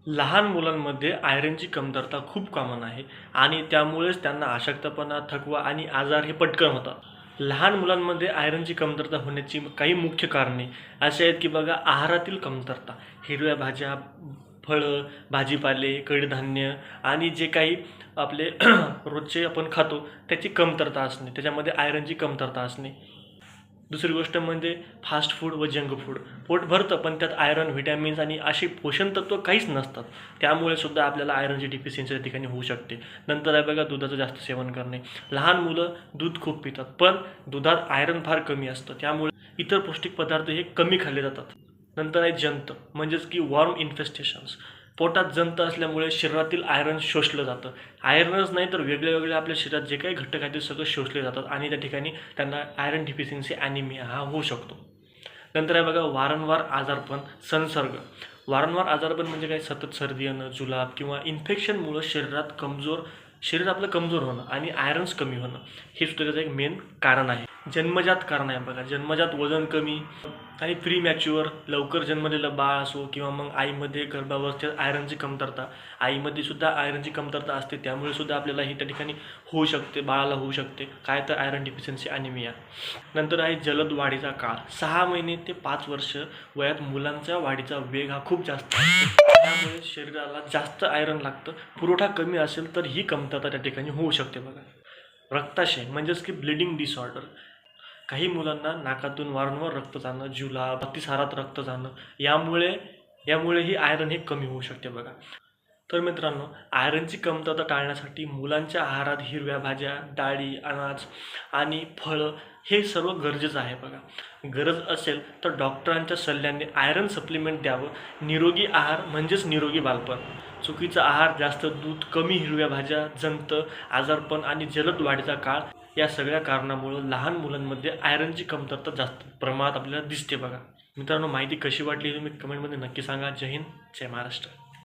लहान मुलांमध्ये आयरनची कमतरता खूप कॉमन आहे आणि त्यामुळेच त्यांना अशक्तपणा, थकवा आणि आजार हे पटकन होतात. लहान मुलांमध्ये आयरनची कमतरता होण्याची काही मुख्य कारणे अशी आहेत की बघा, आहारातील कमतरता, हिरव्या भाज्या, फळं, भाजीपाले, कडधान्य आणि जे काही आपले रोजचे आपण खातो त्याची कमतरता असणे, त्याच्यामध्ये आयरनची कमतरता असणे. दुसरी गोष्ट म्हणजे फास्ट फूड व जंक फूड. पोट भरतं पण त्यात आयरन, व्हिटॅमिन्स आणि अशी पोषण तत्व काहीच नसतात. त्यामुळे सुद्धा आपल्याला आयरनची डिफिशियन्सी त्या ठिकाणी होऊ शकते. नंतर आहे बघा, दुधाचं जास्त सेवन करणे. लहान मुलं दूध खूप पितात पण दुधात आयरन फार कमी असतं, त्यामुळे इतर पौष्टिक पदार्थ हे कमी खाल्ले जातात. नंतर आहे जंत, म्हणजेच की वॉर्म इन्फेस्टेशन्स. पोटात जंत असल्यामुळे शरीरातील आयरन शोषलं जातं. आयरनच नाही तर वेगळ्या वेगळ्या आपल्या शरीरात जे काही घटक आहेत ते सगळं शोषले जातात आणि त्या ठिकाणी त्यांना आयरन डिफिशियन्सी, ॲनिमिया हा होऊ शकतो. नंतर आहे बघा, वारंवार आजारपण, संसर्ग. वारंवार आजारपण म्हणजे काय, सतत सर्दी येणं, जुलाब किंवा इन्फेक्शनमुळं शरीर आपलं कमजोर होणं आणि आयरन्स कमी होणं हे सुद्धा त्याचं एक मेन कारण आहे. जन्मजात कारण आहे बघा, जन्मजात वजन कमी आणि प्री मॅच्युअर, लवकर जन्मलेलं बाळ असो किंवा मग आईमध्ये गर्भावस्थेत आयरनची कमतरता, आईमध्ये सुद्धा आयरनची कमतरता असते, त्यामुळे सुद्धा आपल्याला ही त्या ठिकाणी होऊ शकते, बाळाला होऊ शकते काय तर आयरन डिफिशियन्सी, ॲनिमिया. नंतर आहे जलद वाढीचा काळ. 6 महिने ते 5 वर्ष वयात मुलांच्या वाढीचा वेग हा खूप जास्त असतो, त्यामुळे शरीराला जास्त आयरन लागतं. पुरवठा कमी असेल तर ही कमतरता त्या ठिकाणी होऊ शकते बघा. रक्ताशय म्हणजेच की ब्लिडिंग डिसऑर्डर. काही मुलांना नाकातून वारंवार रक्त जाणं, जुलाब, अतिसारात रक्त जाणं, यामुळेही आयरन हे कमी होऊ शकते बघा. तर मित्रांनो, आयरनची कमतरता टाळण्यासाठी मुलांच्या आहारात हिरव्या भाज्या, डाळी, अनाज आणि फळं हे सर्व गरजेचं आहे बघा. गरज असेल तर डॉक्टरांच्या सल्ल्याने आयरन सप्लिमेंट द्यावं. निरोगी आहार म्हणजेच निरोगी बालपण. चुकीचा आहार, जास्त दूध, कमी हिरव्या भाज्या, जंत, आजारपण आणि जलद वाढीचा काळ या सगळ्या कारणामुळं लहान मुलांमध्ये आयरनची कमतरता जास्त प्रमाणात आपल्याला दिसते बघा. मित्रांनो, माहिती कशी वाटली तुम्ही कमेंटमध्ये नक्की सांगा. जय हिंद, जय महाराष्ट्र.